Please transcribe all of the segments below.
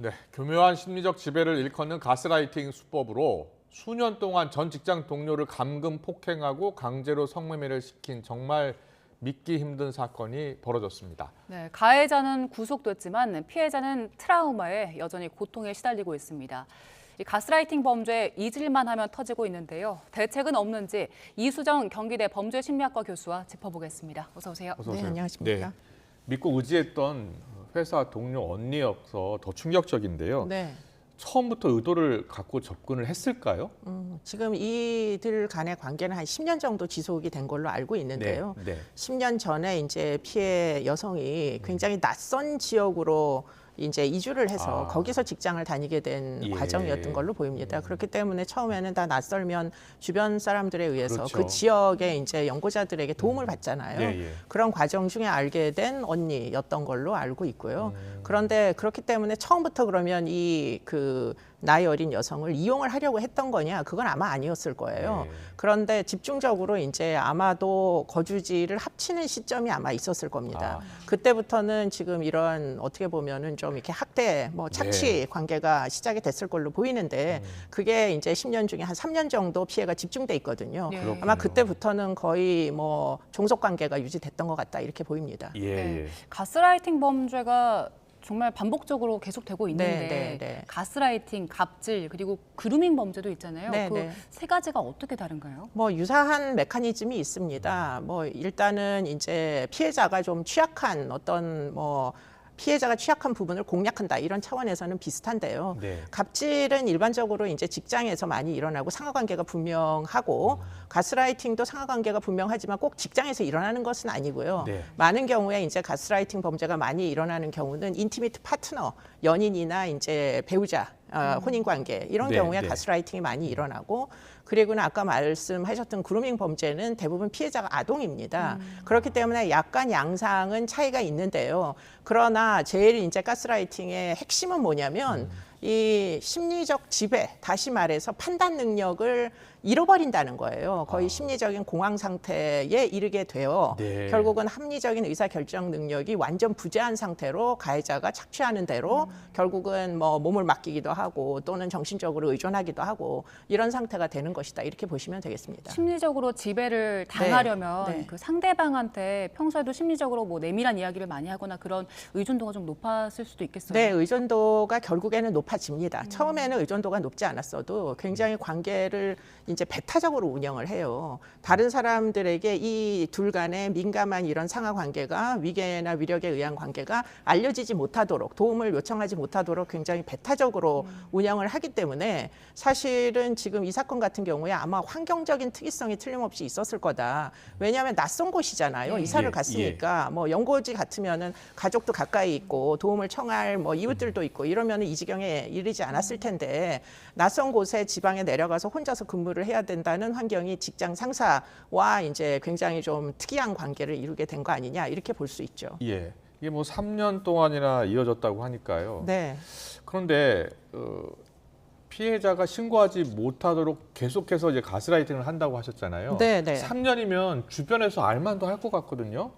네, 교묘한 심리적 지배를 일컫는 가스라이팅 수법으로 수년 동안 전 직장 동료를 감금 폭행하고 강제로 성매매를 시킨 정말 믿기 힘든 사건이 벌어졌습니다. 네, 가해자는 구속됐지만 피해자는 트라우마에 여전히 고통에 시달리고 있습니다. 이 가스라이팅 범죄 잊을만 하면 터지고 있는데요. 대책은 없는지 이수정 경기대 범죄심리학과 교수와 짚어보겠습니다. 어서 오세요. 어서 오세요. 네, 안녕하십니까. 네, 믿고 의지했던 회사 동료 언니여서 더 충격적인데요. 네. 처음부터 의도를 갖고 접근을 했을까요? 지금 이들 간의 관계는 한 10년 정도 지속이 된 걸로 알고 있는데요. 네. 10년 전에 이제 피해 여성이 굉장히 낯선 지역으로 이제 이주를 해서 거기서 직장을 다니게 된 예. 과정이었던 걸로 보입니다. 그렇기 때문에 처음에는 다 낯설면 주변 사람들에 의해서 그렇죠. 그 지역의 이제 연고자들에게 도움을 받잖아요. 예, 예. 그런 과정 중에 알게 된 언니였던 걸로 알고 있고요. 그런데 그렇기 때문에 처음부터 그러면 이 그 나이 어린 여성을 이용을 하려고 했던 거냐? 그건 아마 아니었을 거예요. 네. 그런데 집중적으로 이제 아마도 거주지를 합치는 시점이 아마 있었을 겁니다. 그때부터는 지금 이런 어떻게 보면은 좀 이렇게 학대, 뭐 착취 네. 관계가 시작이 됐을 걸로 보이는데 그게 이제 10년 중에 한 3년 정도 피해가 집중돼 있거든요. 네. 그렇군요. 아마 그때부터는 거의 뭐 종속 관계가 유지됐던 것 같다 이렇게 보입니다. 예, 네, 예. 가스라이팅 범죄가 정말 반복적으로 계속되고 있는데 네, 네. 가스라이팅, 갑질, 그리고 그루밍 범죄도 있잖아요. 네, 그 네. 세 가지가 어떻게 다른가요? 뭐 유사한 메커니즘이 있습니다. 뭐 일단은 이제 피해자가 좀 취약한 어떤 뭐 피해자가 취약한 부분을 공략한다 이런 차원에서는 비슷한데요. 네. 갑질은 일반적으로 이제 직장에서 많이 일어나고 상하관계가 분명하고 가스라이팅도 상하관계가 분명하지만 꼭 직장에서 일어나는 것은 아니고요. 네. 많은 경우에 이제 가스라이팅 범죄가 많이 일어나는 경우는 인티미트 파트너, 연인이나 이제 배우자, 혼인 관계 이런 네, 경우에 네. 가스라이팅이 많이 일어나고 그리고는 아까 말씀하셨던 그루밍 범죄는 대부분 피해자가 아동입니다. 그렇기 때문에 약간 양상은 차이가 있는데요. 그러나 제일 이제 가스라이팅의 핵심은 뭐냐면 이 심리적 지배, 다시 말해서 판단 능력을 잃어버린다는 거예요. 거의 심리적인 공황 상태에 이르게 되어 네. 결국은 합리적인 의사 결정 능력이 완전 부재한 상태로 가해자가 착취하는 대로 결국은 뭐 몸을 맡기기도 하고 또는 정신적으로 의존하기도 하고 이런 상태가 되는 것이다. 이렇게 보시면 되겠습니다. 심리적으로 지배를 당하려면 네. 그 상대방한테 평소에도 심리적으로 뭐 내밀한 이야기를 많이 하거나 그런 의존도가 좀 높았을 수도 있겠어요. 네, 의존도가 결국에는 높아집니다. 처음에는 의존도가 높지 않았어도 굉장히 관계를 이제 배타적으로 운영을 해요. 다른 사람들에게 이 둘 간의 민감한 이런 상하 관계가 위계나 위력에 의한 관계가 알려지지 못하도록 도움을 요청하지 못하도록 굉장히 배타적으로 운영을 하기 때문에 사실은 지금 이 사건 같은 경우에 아마 환경적인 특이성이 틀림없이 있었을 거다. 왜냐하면 낯선 곳이잖아요. 이사를 예, 갔으니까 뭐 연고지 같으면은 가족도 가까이 있고 도움을 청할 뭐 이웃들도 있고 이러면은 이 지경에 이르지 않았을 텐데 낯선 곳에 지방에 내려가서 혼자서 근무를 해야 된다는 환경이 직장 상사와 이제 굉장히 좀 특이한 관계를 이루게 된 거 아니냐 이렇게 볼 수 있죠. 예. 이게 뭐 3년 동안이나 이어졌다고 하니까요. 네. 그런데 피해자가 신고하지 못하도록 계속해서 이제 가스라이팅을 한다고 하셨잖아요. 네, 네. 3년이면 주변에서 알만도 할 것 같거든요.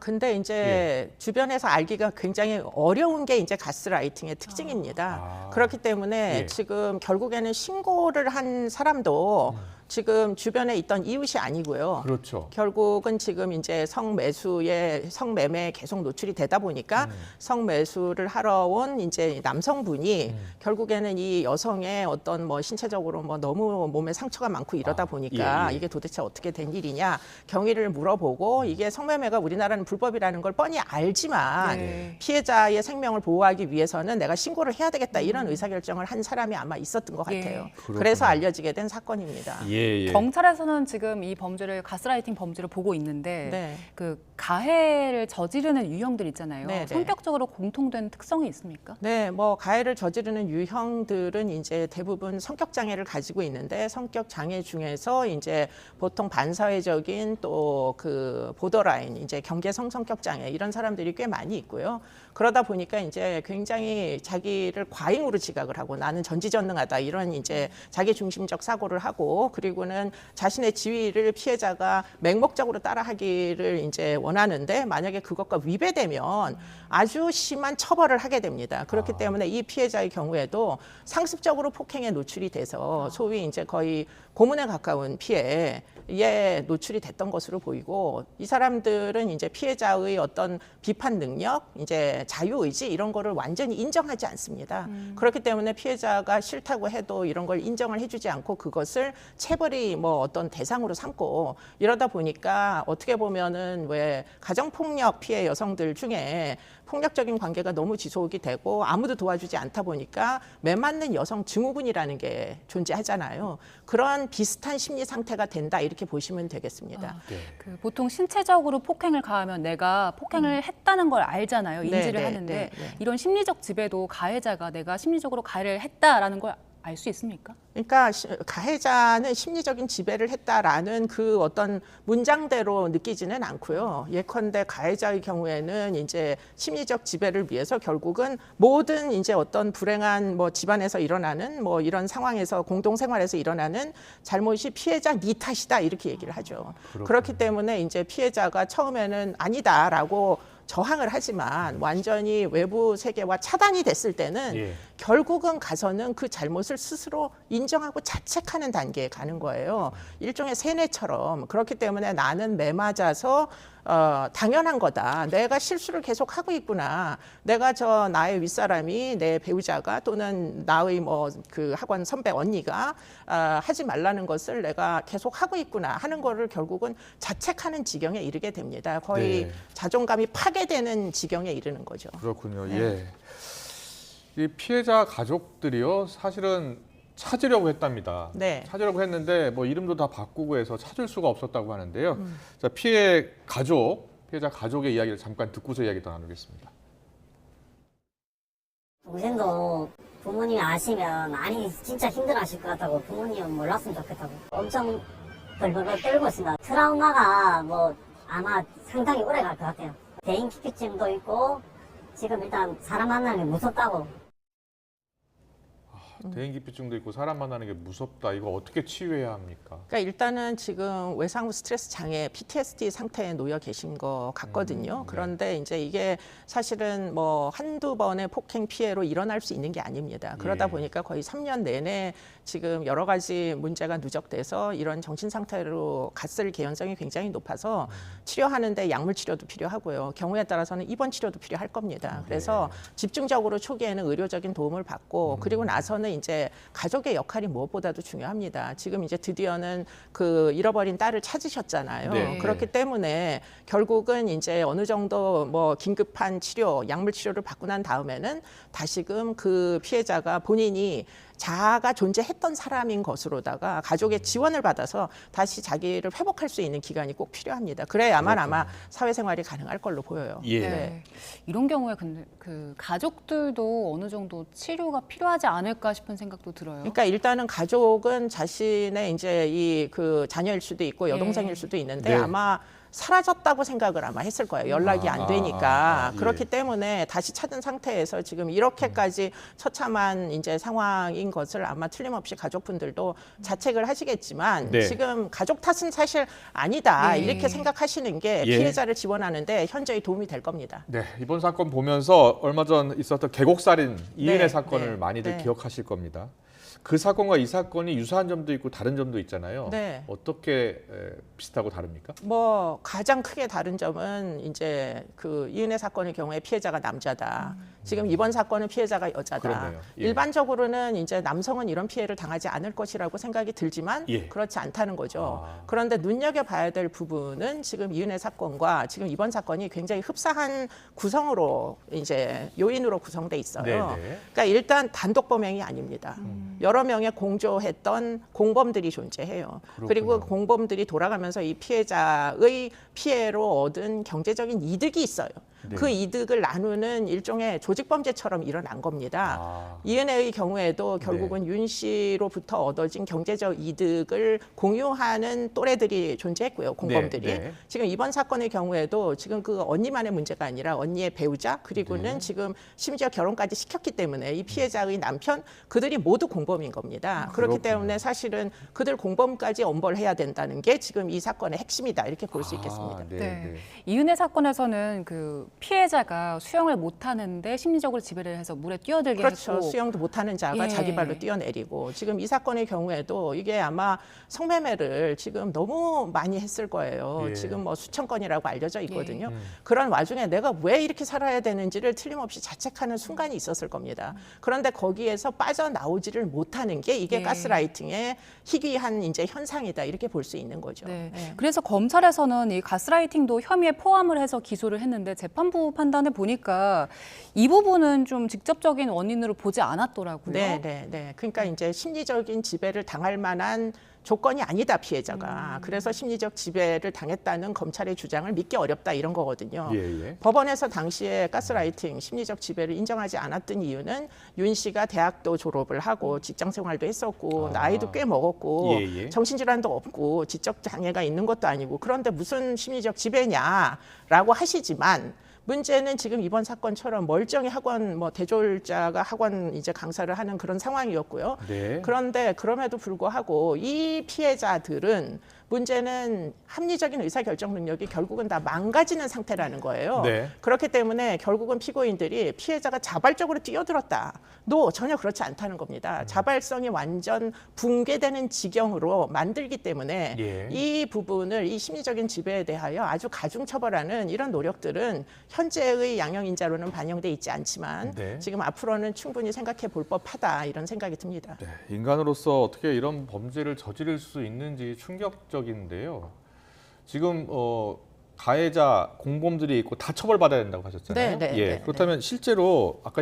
근데 이제 주변에서 알기가 굉장히 어려운 게 이제 가스라이팅의 특징입니다. 그렇기 때문에 예. 지금 결국에는 신고를 한 사람도 지금 주변에 있던 이웃이 아니고요. 그렇죠. 결국은 지금 이제 성매매에 계속 노출이 되다 보니까 성매수를 하러 온 이제 남성분이 결국에는 이 여성의 어떤 뭐 신체적으로 뭐 너무 몸에 상처가 많고 이러다 보니까 예, 예. 이게 도대체 어떻게 된 일이냐 경위를 물어보고 이게 성매매가 우리나라는 불법이라는 걸 뻔히 알지만 네. 피해자의 생명을 보호하기 위해서는 내가 신고를 해야 되겠다 이런 의사결정을 한 사람이 아마 있었던 것 예. 같아요. 그렇구나. 그래서 알려지게 된 사건입니다. 예, 예. 경찰에서는 지금 이 범죄를 가스라이팅 범죄로 보고 있는데 네. 그 가해를 저지르는 유형들 있잖아요. 네, 네. 성격적으로 공통된 특성이 있습니까? 네, 뭐 가해를 저지르는 유형들은 이제 대부분 성격 장애를 가지고 있는데 성격 장애 중에서 이제 보통 반사회적인 또 그 보더라인 이제 경계성 성격 장애 이런 사람들이 꽤 많이 있고요. 그러다 보니까 이제 굉장히 자기를 과잉으로 지각을 하고 나는 전지전능하다 이런 이제 자기 중심적 사고를 하고 그리고는 자신의 지위를 피해자가 맹목적으로 따라하기를 이제 원하는데 만약에 그것과 위배되면 아주 심한 처벌을 하게 됩니다. 그렇기 때문에 이 피해자의 경우에도 상습적으로 폭행에 노출이 돼서 소위 이제 거의 고문에 가까운 피해에 노출이 됐던 것으로 보이고 이 사람들은 이제 피해자의 어떤 비판 능력, 이제 자유의지 이런 거를 완전히 인정하지 않습니다. 그렇기 때문에 피해자가 싫다고 해도 이런 걸 인정을 해주지 않고 그것을 체벌이 뭐 어떤 대상으로 삼고 이러다 보니까 어떻게 보면은 왜 가정폭력 피해 여성들 중에 폭력적인 관계가 너무 지속이 되고 아무도 도와주지 않다 보니까 매맞는 여성 증후군이라는 게 존재하잖아요. 그런 비슷한 심리 상태가 된다 이렇게 보시면 되겠습니다. 그 보통 신체적으로 폭행을 가하면 내가 폭행을 했다는 걸 알잖아요. 인지를 네, 하는데 네, 네. 이런 심리적 지배도 가해자가 내가 심리적으로 가해를 했다라는 걸 알 수 있습니까? 그러니까 가해자는 심리적인 지배를 했다라는 그 어떤 문장대로 느끼지는 않고요. 예컨대 가해자의 경우에는 이제 심리적 지배를 위해서 결국은 모든 이제 어떤 불행한 뭐 집안에서 일어나는 뭐 이런 상황에서 공동생활에서 일어나는 잘못이 피해자 네 탓이다 이렇게 얘기를 하죠. 그렇기 때문에 이제 피해자가 처음에는 아니다라고 저항을 하지만 완전히 외부 세계와 차단이 됐을 때는 결국은 가서는 그 잘못을 스스로 인정하고 자책하는 단계에 가는 거예요. 일종의 세뇌처럼. 그렇기 때문에 나는 매맞아서 당연한 거다. 내가 실수를 계속 하고 있구나. 내가 나의 윗사람이 내 배우자가 또는 나의 뭐 그 학원 선배 언니가 하지 말라는 것을 내가 계속 하고 있구나 하는 거를 결국은 자책하는 지경에 이르게 됩니다. 거의 자존감이 파괴되는 지경에 이르는 거죠. 그렇군요. 예. 이 피해자 가족들이요, 사실은 찾으려고 했답니다. 네. 찾으려고 했는데 뭐 이름도 다 바꾸고 해서 찾을 수가 없었다고 하는데요. 자, 피해자 가족의 이야기를 잠깐 듣고서 이야기 더 나누겠습니다. 동생도 부모님이 아시면 많이 진짜 힘들어하실 것 같다고 부모님은 몰랐으면 좋겠다고 엄청 벌벌 떨고 있습니다. 트라우마가 뭐 아마 상당히 오래 갈 것 같아요. 대인기피증도 있고 지금 일단 사람 만나는 게 무섭다고. 대인기피증도 있고 사람 만나는 게 무섭다. 이거 어떻게 치유해야 합니까? 그러니까 일단은 지금 외상후 스트레스 장애 PTSD 상태에 놓여 계신 것 같거든요. 그런데 이제 이게 사실은 뭐 한두 번의 폭행 피해로 일어날 수 있는 게 아닙니다. 그러다 보니까 거의 3년 내내 지금 여러 가지 문제가 누적돼서 이런 정신 상태로 갔을 개연성이 굉장히 높아서 치료하는데 약물 치료도 필요하고요. 경우에 따라서는 입원 치료도 필요할 겁니다. 그래서 집중적으로 초기에는 의료적인 도움을 받고 그리고 나서는 이제 가족의 역할이 무엇보다도 중요합니다. 지금 이제 드디어는 그 잃어버린 딸을 찾으셨잖아요. 네. 그렇기 때문에 결국은 이제 어느 정도 뭐 긴급한 치료, 약물 치료를 받고 난 다음에는 다시금 그 피해자가 본인이 자아가 존재했던 사람인 것으로다가 가족의 지원을 받아서 다시 자기를 회복할 수 있는 기간이 꼭 필요합니다. 그래야만 아마 사회생활이 가능할 걸로 보여요. 네. 이런 경우에 근데 그 가족들도 어느 정도 치료가 필요하지 않을까 싶은 생각도 들어요. 그러니까 일단은 가족은 자신의 이제 이 그 자녀일 수도 있고 여동생일 수도 있는데 아마 사라졌다고 생각을 아마 했을 거예요. 연락이 안 되니까. 그렇기 때문에 다시 찾은 상태에서 지금 이렇게까지 처참한 이제 상황인 것을 아마 틀림없이 가족분들도 자책을 하시겠지만 지금 가족 탓은 사실 아니다. 이렇게 생각하시는 게 피해자를 지원하는데 현저히 도움이 될 겁니다. 네, 이번 사건 보면서 얼마 전 있었던 계곡살인 이은혜 사건을 많이들 네. 기억하실 겁니다. 그 사건과 이 사건이 유사한 점도 있고 다른 점도 있잖아요. 네. 어떻게 비슷하고 다릅니까? 뭐 가장 크게 다른 점은 이제 그 이은혜 사건의 경우에 피해자가 남자다. 지금 이번 사건은 피해자가 여자다. 그렇네요. 예. 일반적으로는 이제 남성은 이런 피해를 당하지 않을 것이라고 생각이 들지만 그렇지 않다는 거죠. 그런데 눈여겨봐야 될 부분은 지금 이은혜 사건과 지금 이번 사건이 굉장히 흡사한 구성으로 이제 요인으로 구성돼 있어요. 네네. 그러니까 일단 단독 범행이 아닙니다. 여러 명의 공조했던 공범들이 존재해요. 그리고 공범들이 돌아가면서 이 피해자의 피해로 얻은 경제적인 이득이 있어요. 네. 그 이득을 나누는 일종의 조직범죄처럼 일어난 겁니다. 아. 이은혜의 경우에도 결국은 윤 씨로부터 얻어진 경제적 이득을 공유하는 또래들이 존재했고요, 공범들이. 네, 네. 지금 이번 사건의 경우에도 지금 그 언니만의 문제가 아니라 언니의 배우자 그리고는 네. 지금 심지어 결혼까지 시켰기 때문에 이 피해자의 남편 그들이 모두 공범인 겁니다. 그렇기 그렇군요. 때문에 사실은 그들 공범까지 엄벌해야 된다는 게 지금 이 사건의 핵심이다 이렇게 볼 수 있겠습니다. 네, 네. 네. 이은혜 사건에서는 그 피해자가 수영을 못하는데 심리적으로 지배를 해서 물에 뛰어들게 그렇죠. 했고 수영도 못하는 자가 예. 자기 발로 뛰어내리고 지금 이 사건의 경우에도 이게 아마 성매매를 지금 너무 많이 했을 거예요. 예. 지금 뭐 수천 건이라고 알려져 있거든요. 예. 그런 와중에 내가 왜 이렇게 살아야 되는지를 틀림없이 자책하는 순간이 있었을 겁니다. 그런데 거기에서 빠져나오지를 못하는 게 이게 예. 가스라이팅의 희귀한 이제 현상이다 이렇게 볼 수 있는 거죠. 네. 예. 그래서 검찰에서는 이 가스라이팅도 혐의에 포함을 해서 기소를 했는데 재판부 판단을 보니까 이 부분은 좀 직접적인 원인으로 보지 않았더라고요. 네. 그러니까 이제 심리적인 지배를 당할 만한 조건이 아니다 피해자가. 그래서 심리적 지배를 당했다는 검찰의 주장을 믿기 어렵다 이런 거거든요. 예. 법원에서 당시에 가스라이팅, 심리적 지배를 인정하지 않았던 이유는 윤 씨가 대학도 졸업을 하고 직장 생활도 했었고 아. 나이도 꽤 먹었고 예. 정신질환도 없고 지적 장애가 있는 것도 아니고 그런데 무슨 심리적 지배냐라고 하시지만 문제는 지금 이번 사건처럼 멀쩡히 학원 뭐 대졸자가 학원 이제 강사를 하는 그런 상황이었고요. 네. 그런데 그럼에도 불구하고 이 피해자들은 문제는 합리적인 의사결정 능력이 결국은 다 망가지는 상태라는 거예요. 네. 그렇기 때문에 결국은 피고인들이 피해자가 자발적으로 뛰어들었다도 전혀 그렇지 않다는 겁니다. 자발성이 완전 붕괴되는 지경으로 만들기 때문에 예. 이 부분을 이 심리적인 지배에 대하여 아주 가중처벌하는 이런 노력들은 현재의 양형인자로는 반영돼 있지 않지만 네. 지금 앞으로는 충분히 생각해 볼 법하다 이런 생각이 듭니다. 네, 인간으로서 어떻게 이런 범죄를 저지를 수 있는지 충격적인데요. 지금 가해자 공범들이 있고 다 처벌받아야 된다고 하셨잖아요. 네. 그렇다면 실제로 아까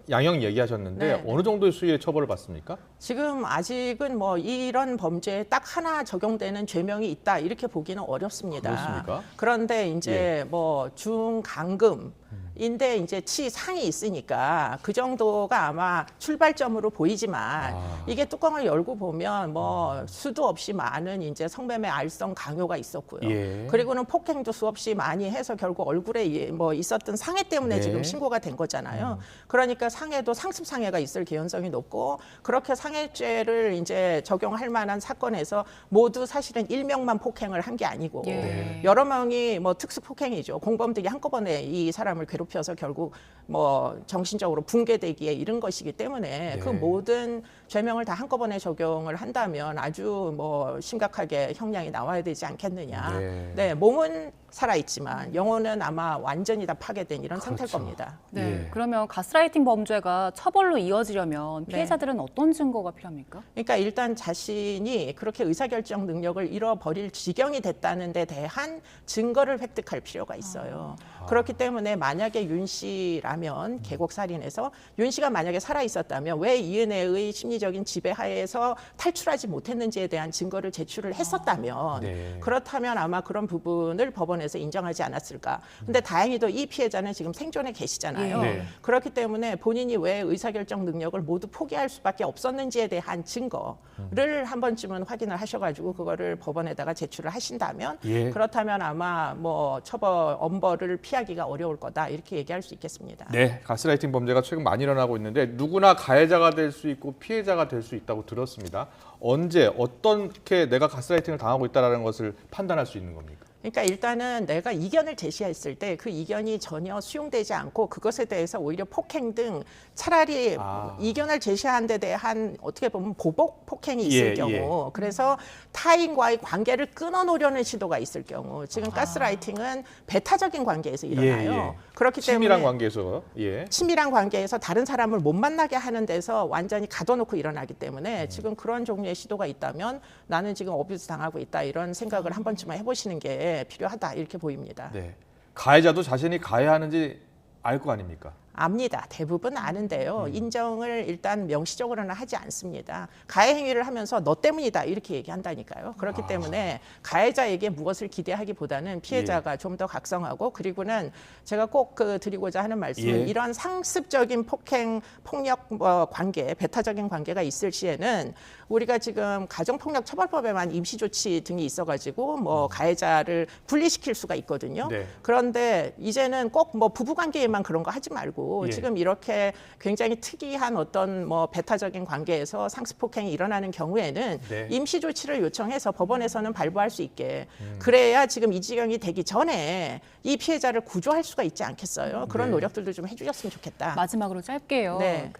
양형 얘기하셨는데 네. 어느 정도의 수위의 처벌을 받습니까? 지금 아직은 뭐 이런 범죄에 딱 하나 적용되는 죄명이 있다 이렇게 보기는 어렵습니다. 그렇습니까? 그런데 이제 뭐 중강금인데 이제 치상이 있으니까 그 정도가 아마 출발점으로 보이지만 이게 뚜껑을 열고 보면 뭐 수도 없이 많은 이제 성매매 알선 강요가 있었고요. 예. 그리고는 폭행도 수없이 많이 해서 결국 얼굴에 뭐 있었던 상해 때문에 네. 지금 신고가 된 거잖아요. 그러니까 상해도 상습 상해가 있을 개연성이 높고 그렇게 상해죄를 이제 적용할 만한 사건에서 모두 사실은 일명만 폭행을 한 게 아니고 예. 여러 명이 뭐 특수 폭행이죠. 공범들이 한꺼번에 이 사람을 괴롭혀서 결국 뭐 정신적으로 붕괴되기에 이른 것이기 때문에 그 모든 죄명을 다 한꺼번에 적용을 한다면 아주 뭐 심각하게 형량이 나와야 되지 않겠느냐. 네, 몸은 살아있지만 영혼은 아마 완전히 다 파괴된 이런 상태일 겁니다. 네. 예. 그러면 가스라이팅 범죄가 처벌로 이어지려면 네. 피해자들은 어떤 증거가 필요합니까? 그러니까 일단 자신이 그렇게 의사결정 능력을 잃어버릴 지경이 됐다는 데 대한 증거를 획득할 필요가 있어요. 그렇기 때문에 만약에 윤 씨라면 계곡살인에서 윤 씨가 만약에 살아있었다면 왜 이은혜의 심리적인 지배하에서 탈출하지 못했는지에 대한 증거를 제출을 했었다면 그렇다면 아마 그런 부분을 법원에서 인정하지 않았을까. 근데 다행히도 이 피해자는 지금 생존에 계시잖아요. 네. 그렇기 때문에 본인이 왜 의사결정 능력을 모두 포기할 수밖에 없었는지에 대한 증거를 한 번쯤은 확인을 하셔가지고 그거를 법원에다가 제출을 하신다면 그렇다면 아마 뭐 처벌 엄벌을 피하기가 어려울 거다 이렇게 얘기할 수 있겠습니다. 네, 가스라이팅 범죄가 최근 많이 일어나고 있는데 누구나 가해자가 될 수 있고 피해자가 될 수 있다고 들었습니다. 언제 어떻게 내가 가스라이팅을 당하고 있다는 것을 판단할 수 있는 겁니까? 그러니까 일단은 내가 이견을 제시했을 때 그 이견이 전혀 수용되지 않고 그것에 대해서 오히려 폭행 등 차라리 이견을 제시한 데 대한 어떻게 보면 보복 폭행이 있을 경우 그래서 타인과의 관계를 끊어놓으려는 시도가 있을 경우 지금 가스라이팅은 배타적인 관계에서 일어나요. 그렇기 친밀한 때문에 관계에서 친밀한 관계에서 다른 사람을 못 만나게 하는 데서 완전히 가둬놓고 일어나기 때문에 지금 그런 종류의 시도가 있다면 나는 지금 어뷰스 당하고 있다 이런 생각을 한 번쯤은 해보시는 게 필요하다 이렇게 보입니다. 네. 가해자도 자신이 가해하는지 알 거 아닙니까? 압니다. 대부분 아는데요. 인정을 일단 명시적으로는 하지 않습니다. 가해 행위를 하면서 너 때문이다 이렇게 얘기한다니까요. 그렇기 때문에 가해자에게 무엇을 기대하기보다는 피해자가 좀 더 각성하고 그리고는 제가 꼭 드리고자 하는 말씀은 이런 상습적인 폭행, 폭력 관계, 배타적인 관계가 있을 시에는 우리가 지금 가정폭력 처벌법에만 임시조치 등이 있어가지고 뭐 가해자를 분리시킬 수가 있거든요. 네. 그런데 이제는 꼭 뭐 부부관계에만 그런 거 하지 말고 지금 이렇게 굉장히 특이한 어떤 뭐 배타적인 관계에서 상습폭행이 일어나는 경우에는 네. 임시조치를 요청해서 법원에서는 발부할 수 있게 그래야 지금 이 지경이 되기 전에 이 피해자를 구조할 수가 있지 않겠어요. 그런 네. 노력들도 좀 해주셨으면 좋겠다. 마지막으로 짧게요. 네.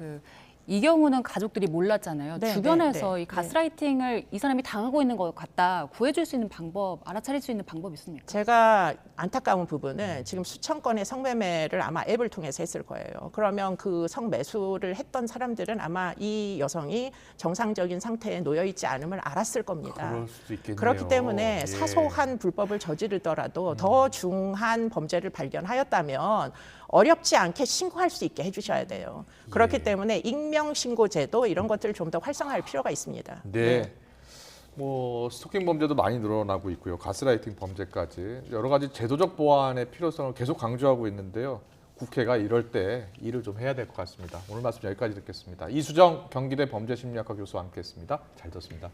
이 경우는 가족들이 몰랐잖아요. 네, 주변에서 네, 이 가스라이팅을 이 사람이 당하고 있는 것 같다 구해줄 수 있는 방법, 알아차릴 수 있는 방법 있습니까? 제가 안타까운 부분은 지금 수천 건의 성매매를 아마 앱을 통해서 했을 거예요. 그러면 그 성매수를 했던 사람들은 아마 이 여성이 정상적인 상태에 놓여 있지 않음을 알았을 겁니다. 그럴 수도 있겠네요. 그렇기 때문에 예. 사소한 불법을 저지르더라도 더 중한 범죄를 발견하였다면 어렵지 않게 신고할 수 있게 해주셔야 돼요. 그렇기 때문에 익명신고제도 이런 것들을 좀 더 활성화할 필요가 있습니다. 네. 뭐 스토킹 범죄도 많이 늘어나고 있고요. 가스라이팅 범죄까지 여러 가지 제도적 보완의 필요성을 계속 강조하고 있는데요. 국회가 이럴 때 일을 좀 해야 될 것 같습니다. 오늘 말씀 여기까지 듣겠습니다. 이수정 경기대 범죄심리학과 교수와 함께했습니다. 잘 들었습니다.